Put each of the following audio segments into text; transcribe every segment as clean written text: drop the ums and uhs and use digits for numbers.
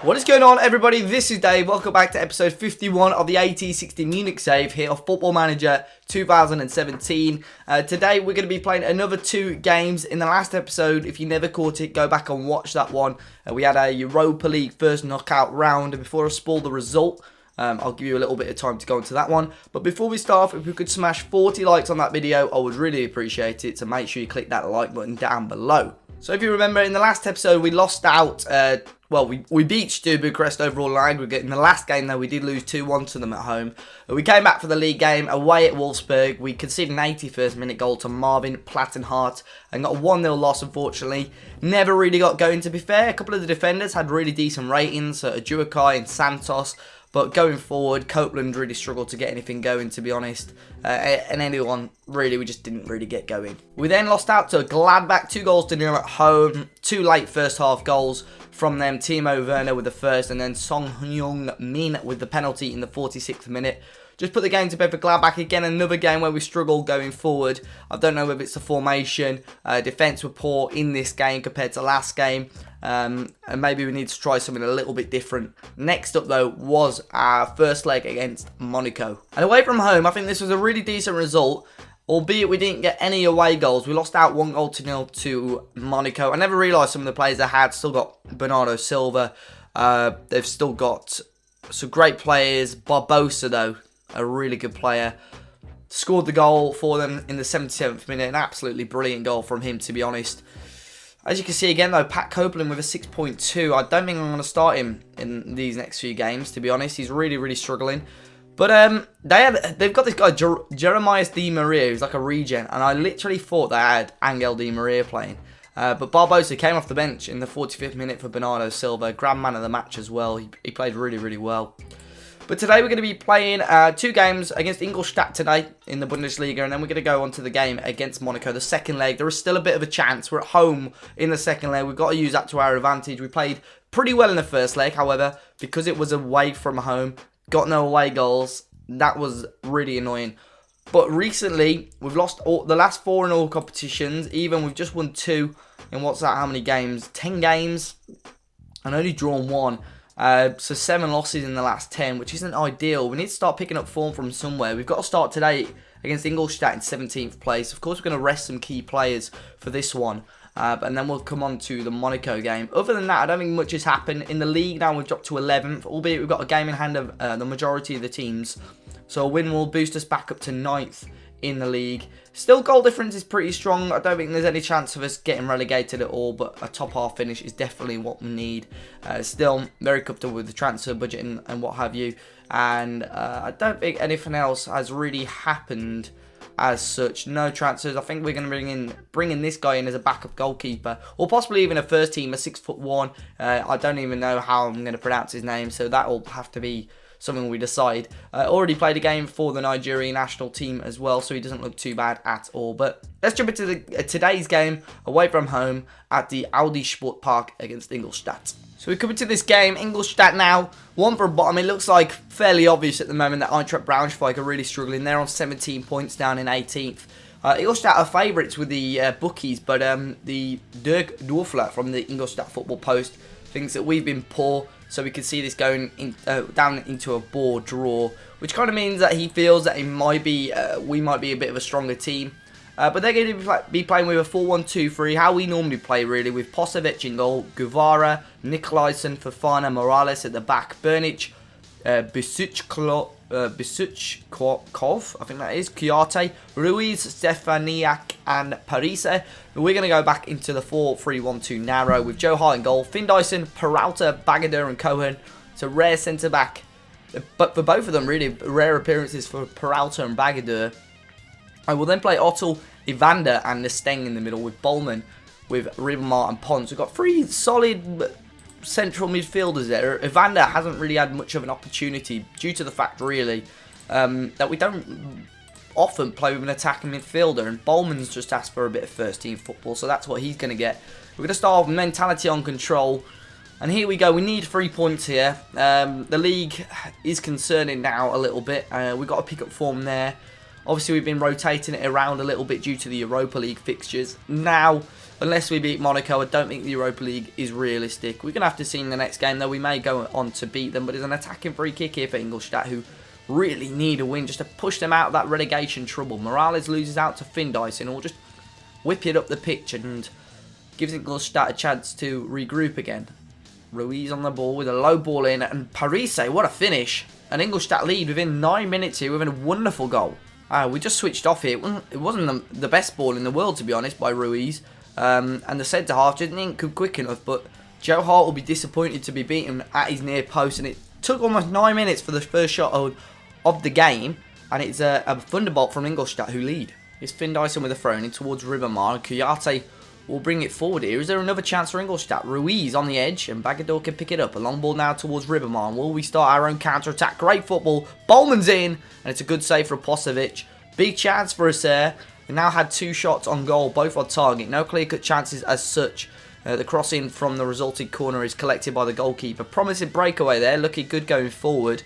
What is going on, everybody? This is Dave. Welcome back to episode 51 of the AT60 Munich save here of Football Manager 2017. Today we're going to be playing another 2 games. In the last episode, if you never caught it, go back and watch that one. We had a Europa League first knockout round, and before I spoil the result, I'll give you a little bit of time to go into that one. But before we start, if we could smash 40 likes on that video, I would really appreciate it. So make sure you click that like button down below. So if you remember, in the last episode, we lost out. We beat Steaua Bucharest overall aggregate. In the last game, though, we did lose 2-1 to them at home. We came back for the league game away at Wolfsburg. We conceded an 81st minute goal to Marvin Plattenhardt and got a 1-0 loss, unfortunately. Never really got going, to be fair. A couple of the defenders had really decent ratings, Ajuakai and Santos. But going forward, Copeland really struggled to get anything going, to be honest. And anyone, really, we just didn't really get going. We then lost out to Gladbach, 2-0 at home. 2 late first half goals from them. Timo Werner with the first, and then Song Hyung Min with the penalty in the 46th minute. Just put the game to bed for Gladbach. Again, another game where we struggle going forward. I don't know if it's the formation. Defence were poor in this game compared to last game. And maybe we need to try something a little bit different. Next up, though, was our first leg against Monaco. And away from home, I think this was a really decent result. Albeit we didn't get any away goals. We lost out 1-0 to Monaco. I never realised some of the players they had. Still got Bernardo Silva. They've still got some great players. Barbosa, though, a really good player. Scored the goal for them in the 77th minute. An absolutely brilliant goal from him, to be honest. As you can see again, though, Pat Copeland with a 6.2. I don't think I'm going to start him in these next few games, to be honest. He's really, really struggling. But they've got this guy, Jeremias Di Maria, who's like a regen. And I literally thought they had Angel Di Maria playing. But Barbosa came off the bench in the 45th minute for Bernardo Silva. Grand man of the match as well. He played really, really well. But today we're going to be playing 2 games against Ingolstadt today in the Bundesliga. And then we're going to go on to the game against Monaco, the second leg. There is still a bit of a chance. We're at home in the second leg. We've got to use that to our advantage. We played pretty well in the first leg. However, because it was away from home, got no away goals. That was really annoying. But recently, we've lost the last 4 in all competitions. Even we've just won 2 in what's that, how many games? 10 games and only drawn 1. So 7 losses in the last 10, which isn't ideal. We need to start picking up form from somewhere. We've got to start today against Ingolstadt in 17th place. Of course, we're going to rest some key players for this one. And then we'll come on to the Monaco game. Other than that, I don't think much has happened. In the league now, we've dropped to 11th. Albeit we've got a game in hand of the majority of the teams. So a win will boost us back up to 9th in the league. Still, goal difference is pretty strong. I don't think there's any chance of us getting relegated at all, but a top half finish is definitely what we need. Still very comfortable with the transfer budget and what have you. And I don't think anything else has really happened as such. No transfers. I think we're going to bring in this guy in as a backup goalkeeper, or possibly even a first teamer, 6'1". I don't even know how I'm going to pronounce his name, so that will have to be something we decide. Already played a game for the Nigerian national team as well, so he doesn't look too bad at all. But let's jump into today's game away from home at the Audi Sport Park against Ingolstadt. So we come into this game. Ingolstadt now 1 from bottom. It looks like fairly obvious at the moment that Eintracht Braunschweig are really struggling. They're on 17 points down in 18th. Ingolstadt are favourites with the bookies, but the Dirk Dorfler from the Ingolstadt Football Post thinks that we've been poor. So we can see this going down into a bore draw, which kind of means that he feels that we might be a bit of a stronger team. But they're going to be playing with a 4-1-2-3, how we normally play, really, with Posovic in goal, Guevara, Nikolaisen, Fofana, Morales at the back, Bernic, Bisuchkov, I think that is, Kiyate, Ruiz, Stefaniak, and Parise. We're going to go back into the 4-3-1-2 narrow with Joe Hart in goal, Finn Dyson, Peralta, Bagadir, and Cohen. It's a rare centre-back, but for both of them, really, rare appearances for Peralta and Bagadir. I will then play Otto, Evander, and Nesteng in the middle with Bowman, with Ribamar and Pons. We've got 3 solid central midfielders there. Evander hasn't really had much of an opportunity due to the fact, really, that we don't often play with an attacking midfielder, and Bowman's just asked for a bit of first team football, so that's what he's going to get. We're going to start with mentality on control, and here we go. We need 3 points here. The league is concerning now a little bit. We've got to pick up form there. Obviously, we've been rotating it around a little bit due to the Europa League fixtures. Now, unless we beat Monaco, I don't think the Europa League is realistic. We're going to have to see in the next game, though. We may go on to beat them, but it's an attacking free kick here for Ingolstadt, who really need a win just to push them out of that relegation trouble. Morales loses out to Findyson, or just whip it up the pitch and gives Ingolstadt a chance to regroup again. Ruiz on the ball with a low ball in, and Parise, what a finish. An Ingolstadt lead within 9 minutes here with a wonderful goal. We just switched off here. It wasn't the best ball in the world, to be honest, by Ruiz. And the centre-half didn't think could quick enough, but Joe Hart will be disappointed to be beaten at his near post, and it took almost 9 minutes for the first shot of the game, and it's a thunderbolt from Ingolstadt who lead. It's Findyson with a throw in towards Ribamar, and Kuyate will bring it forward here. Is there another chance for Ingolstadt? Ruiz on the edge, and Bagador can pick it up. A long ball now towards Ribamar, and will we start our own counter-attack? Great football. Bowman's in, and it's a good save for Posovic. Big chance for us there. We now had 2 shots on goal, both on target. No clear-cut chances as such. The crossing from the resulting corner is collected by the goalkeeper. Promising breakaway there, looking good going forward.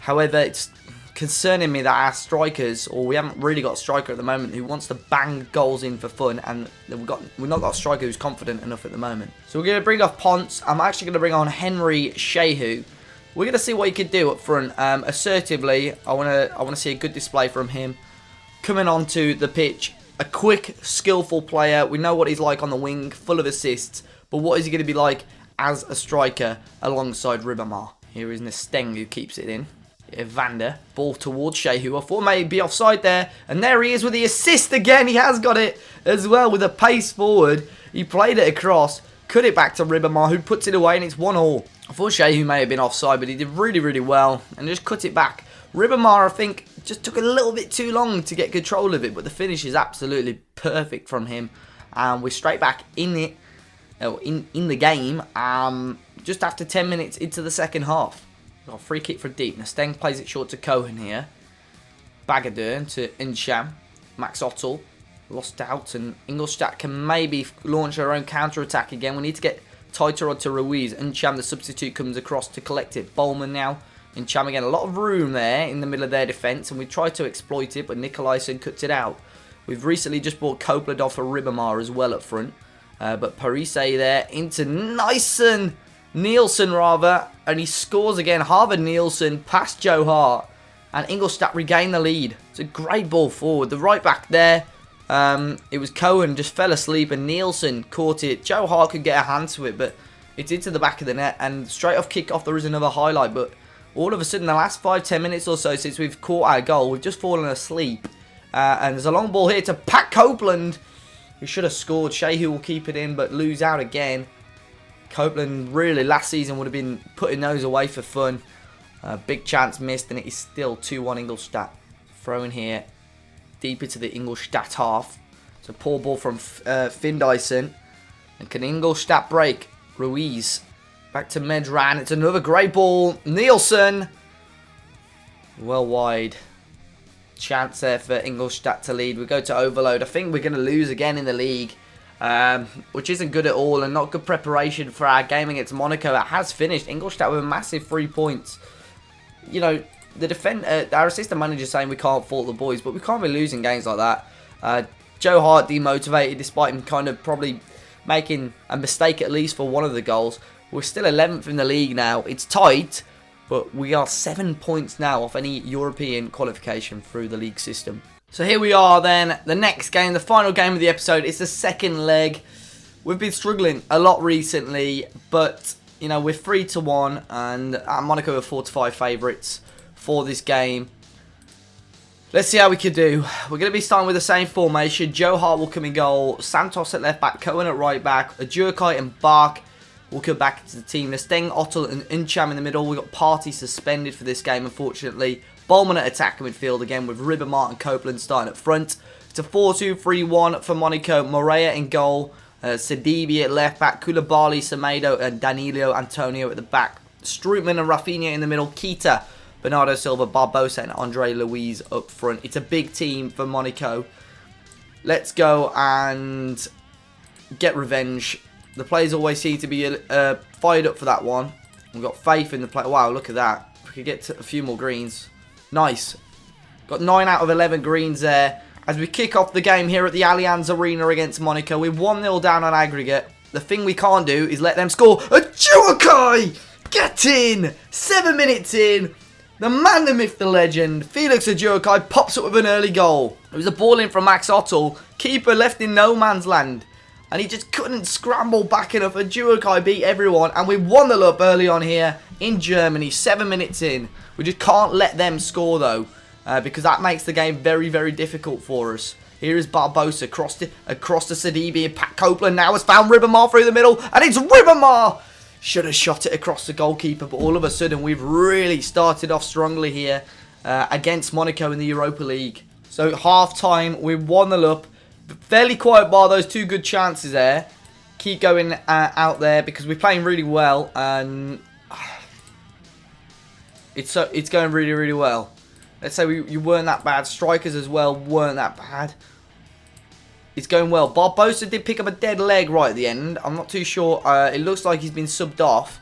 However, it's concerning me that our strikers, or we haven't really got a striker at the moment who wants to bang goals in for fun, and we've not got a striker who's confident enough at the moment. So we're going to bring off Ponce. I'm actually going to bring on Henry Shehu. We're going to see what he can do up front. Assertively, I want to see a good display from him. Coming onto the pitch, a quick, skillful player. We know what he's like on the wing, full of assists. But what is he going to be like as a striker alongside Ribamar? Here is Nesteng who keeps it in. Evander, ball towards Shehu. I thought maybe offside there, and there he is with the assist again. He has got it as well with a pace forward. He played it across, cut it back to Ribamar, who puts it away, and it's 1-1. I thought Shehu may have been offside, but he did really, really well and just cut it back. Ribamar, I think, just took a little bit too long to get control of it, but the finish is absolutely perfect from him, and we're straight back in it, in the game. Just after 10 minutes into the second half. Got a free kick for deep. Nesteng plays it short to Cohen here. Bagadern to Incham. Max Ottel lost out, and Ingolstadt can maybe launch their own counter-attack again. We need to get tighter onto Ruiz. Incham, the substitute, comes across to collect it. Bowman now. Incham again. A lot of room there in the middle of their defence, and we tried to exploit it, but Nikolaisen cuts it out. We've recently just bought Copeland off for Ribamar as well up front. But Parise there into Nielsen rather, and he scores again. Harvard Nielsen past Joe Hart, and Ingolstadt regain the lead. It's a great ball forward. The right back there, it was Cohen, just fell asleep, and Nielsen caught it. Joe Hart could get a hand to it, but it's into the back of the net, and straight off kick-off there is another highlight, but all of a sudden the last 5-10 minutes or so since we've caught our goal, we've just fallen asleep. And there's a long ball here to Pat Copeland, who should have scored. Shehu will keep it in, but lose out again. Copeland really last season would have been putting those away for fun. Big chance missed, and it is still 2-1 Ingolstadt. Throw in here deep into the Ingolstadt half. It's a poor ball from Findyson. And can Ingolstadt break? Ruiz back to Medran. It's another great ball. Nielsen. Well wide. Chance there for Ingolstadt to lead. We go to overload. I think we're going to lose again in the league. Which isn't good at all, and not good preparation for our game against Monaco. It has finished. Ingolstadt with a massive 3 points. You know, our assistant manager saying we can't fault the boys, but we can't be losing games like that. Joe Hart demotivated despite him kind of probably making a mistake at least for one of the goals. We're still 11th in the league now. It's tight, but we are 7 points now off any European qualification through the league system. So here we are then, the next game, the final game of the episode. It's the second leg. We've been struggling a lot recently, but, you know, we're 3-1, and Monaco are 4-5 favourites for this game. Let's see how we can do. We're going to be starting with the same formation. Joe Hart will come in goal, Santos at left back, Cohen at right back, Ajurkai and Bark will come back into the team. Nesteng, Ottel and Incham in the middle. We've got Party suspended for this game, unfortunately. Bowman at attack midfield again with Ribamar and Copeland starting up front. It's a 4-2-3-1 for Monaco. Morea in goal. Sidibe at left back. Koulibaly, Semedo and Danilo Antonio at the back. Strootman and Rafinha in the middle. Kita, Bernardo Silva, Barbosa and Andre Luiz up front. It's a big team for Monaco. Let's go and get revenge. The players always seem to be fired up for that one. We've got faith in the play. Wow, look at that. If we could get to a few more greens. Nice. Got 9 out of 11 greens there. as we kick off the game here at the Allianz Arena against Monaco. We're 1-0 down on aggregate. The thing we can't do is let them score. Azzopardi! Get in! 7 minutes in. The man, the myth, the legend, Felix Azzopardi pops up with an early goal. It was a ball in from Max Ottel. Keeper left in no man's land. And he just couldn't scramble back enough. Azzopardi beat everyone. And we 1-0 up early on here in Germany. 7 minutes in. We just can't let them score though. Because that makes the game very, very difficult for us. Here is Barbosa across to Sidibe. And Pat Copeland now has found Ribamar through the middle. And it's Ribamar! Should have shot it across the goalkeeper. But all of a sudden we've really started off strongly here against Monaco in the Europa League. So half time, we're 1-0 up. Fairly quiet bar those 2 good chances there. Keep going out there because we're playing really well. And it's going really, really well. Let's say you weren't that bad. Strikers as well weren't that bad. It's going well. Barbosa did pick up a dead leg right at the end. I'm not too sure. It looks like he's been subbed off,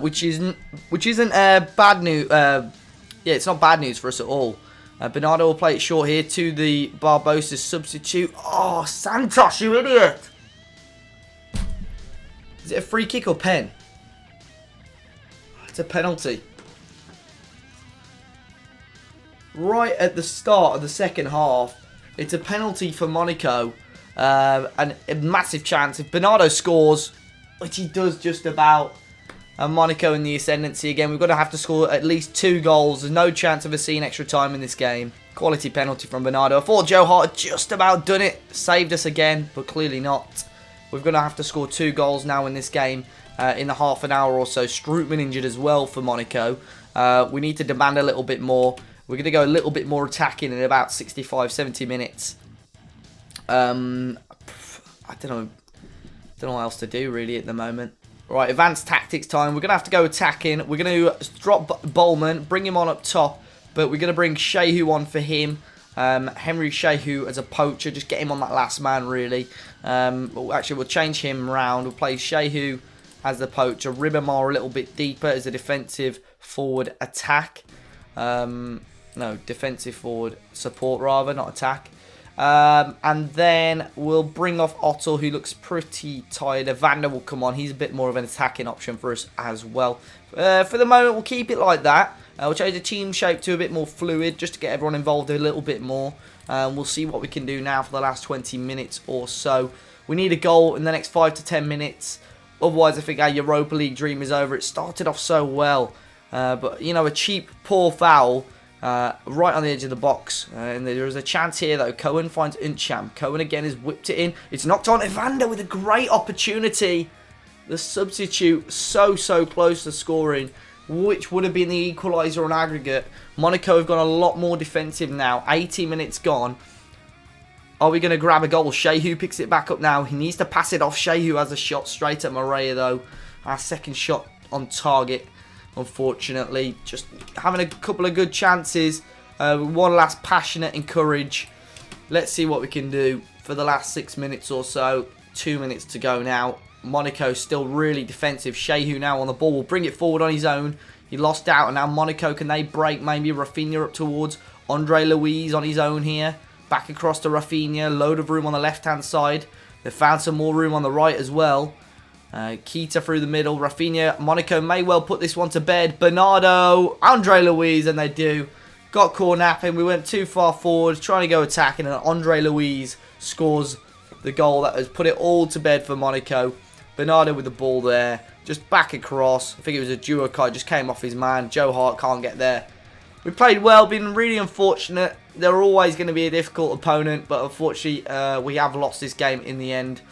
which isn't bad news. Yeah, it's not bad news for us at all. Bernardo will play it short here to the Barbosa substitute. Oh, Santos, you idiot! Is it a free kick or pen? It's a penalty. Right at the start of the second half, it's a penalty for Monaco. And a massive chance. If Bernardo scores, which he does just about, and Monaco in the ascendancy again, we're going to have to score at least 2 goals. There's no chance of us seeing extra time in this game. Quality penalty from Bernardo. I thought Joe Hart had just about done it. Saved us again, but clearly not. We're going to have to score 2 goals now in this game in the half an hour or so. Strootman injured as well for Monaco. We need to demand a little bit more. We're going to go a little bit more attacking in about 65, 70 minutes. I don't know what else to do really at the moment. Right, advanced tactics time. We're going to have to go attacking. We're going to drop Bowman, bring him on up top. But we're going to bring Shehu on for him. Henry Shehu as a poacher. Just get him on that last man really. Actually, we'll change him round. We'll play Shehu as the poacher. Ribamar a little bit deeper as a defensive forward attack. No, defensive forward support rather, not attack. And then we'll bring off Otto, who looks pretty tired. Evander will come on. He's a bit more of an attacking option for us as well. For the moment, we'll keep it like that. We'll change the team shape to a bit more fluid, just to get everyone involved a little bit more. We'll see what we can do now for the last 20 minutes or so. We need a goal in the next 5 to 10 minutes. Otherwise, I think our Europa League dream is over. It started off so well. But, you know, a cheap, poor foul right on the edge of the box. And there is a chance here, though. Cohen finds Uncham. Cohen again has whipped it in. It's knocked on. Evander with a great opportunity. The substitute so close to scoring, which would have been the equaliser on aggregate. Monaco have gone a lot more defensive now. 80 minutes gone. Are we going to grab a goal? Shehu picks it back up now. He needs to pass it off. Shehu has a shot straight at Moreira, though. Our second shot on target. Unfortunately, just having a couple of good chances. One last passionate encourage. Let's see what we can do for the last 6 minutes or so. 2 minutes to go now. Monaco still really defensive. Shehu now on the ball will bring it forward on his own. He lost out, and now Monaco, can they break maybe Rafinha up towards Andre Luiz on his own here. Back across to Rafinha. Load of room on the left-hand side. They've found some more room on the right as well. Keita through the middle. Rafinha. Monaco may well put this one to bed. Bernardo. Andre Luiz. And they do. Got caught napping. We went too far forward. Trying to go attacking. And Andre Luiz scores the goal that has put it all to bed for Monaco. Bernardo with the ball there. Just back across. I think it was a duo card. Just came off his man. Joe Hart can't get there. We played well. Been really unfortunate. They're always going to be a difficult opponent. But unfortunately, we have lost this game in the end.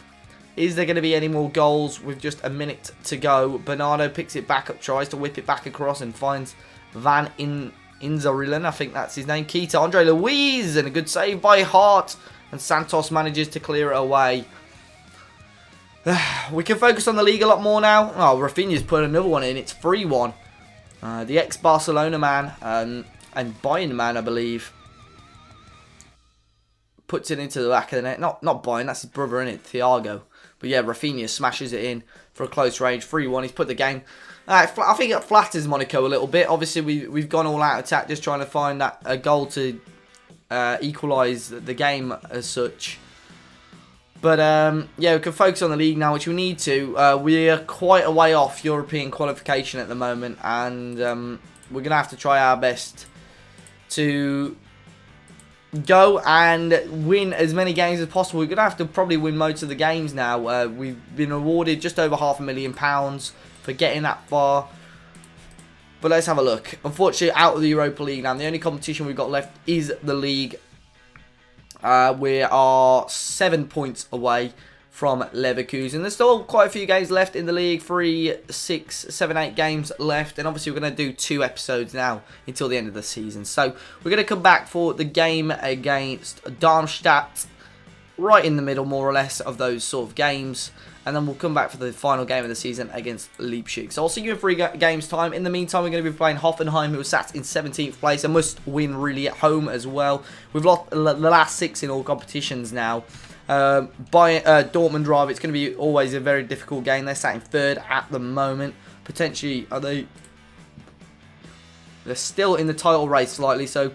Is there going to be any more goals with just a minute to go? Bernardo picks it back up, tries to whip it back across and finds Van Inzarilen. I think that's his name. Keita, Andre Luiz, and a good save by Hart. And Santos manages to clear it away. We can focus on the league a lot more now. Oh, Rafinha's put another one in. It's 3-1. The ex-Barcelona man and Bayern man, I believe, puts it into the back of the net. Not Bayern, that's his brother, isn't it? Thiago. But yeah, Rafinha smashes it in for a close range. 3-1. He's put the game. I think it flatters Monaco a little bit. Obviously, we've gone all out attack, just trying to find that a goal to equalise the game as such. But yeah, we can focus on the league now, which we need to. We're quite a way off European qualification at the moment, and we're going to have to try our best to go and win as many games as possible. We're going to have to probably win most of the games now. We've been awarded just over £500,000 for getting that far. But let's have a look. Unfortunately, out of the Europa League now. The only competition we've got left is the league. We are 7 points away from Leverkusen. There's still quite a few games left in the league. 3, 6, 7, 8 games left. And obviously we're going to do 2 episodes now until the end of the season. So we're going to come back for the game against Darmstadt. Right in the middle, more or less, of those sort of games. And then we'll come back for the final game of the season against Leipzig. So I'll see you in 3 games time. In the meantime, we're going to be playing Hoffenheim, who are sat in 17th place. A must win really at home as well. We've lost the last 6 in all competitions now. Dortmund drive, it's going to be always a very difficult game. They're sat in 3rd at the moment. Potentially, they're still in the title race slightly, so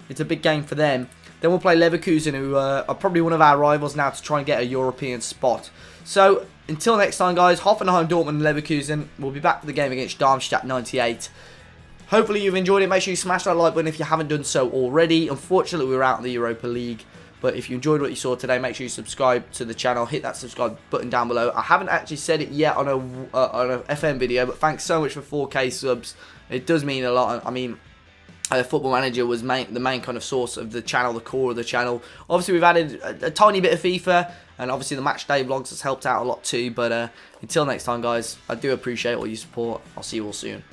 it's a big game for them. Then we'll play Leverkusen, who are probably one of our rivals now, to try and get a European spot. So, until next time, guys, Hoffenheim, Dortmund, and Leverkusen. We'll be back for the game against Darmstadt 98. Hopefully you've enjoyed it. Make sure you smash that like button if you haven't done so already. Unfortunately, we're out in the Europa League. But if you enjoyed what you saw today, make sure you subscribe to the channel. Hit that subscribe button down below. I haven't actually said it yet on a FM video, but thanks so much for 4K subs. It does mean a lot. I mean, Football Manager was the main kind of source of the channel, the core of the channel. Obviously, we've added a tiny bit of FIFA, and obviously the match day vlogs has helped out a lot too. But until next time, guys, I do appreciate all your support. I'll see you all soon.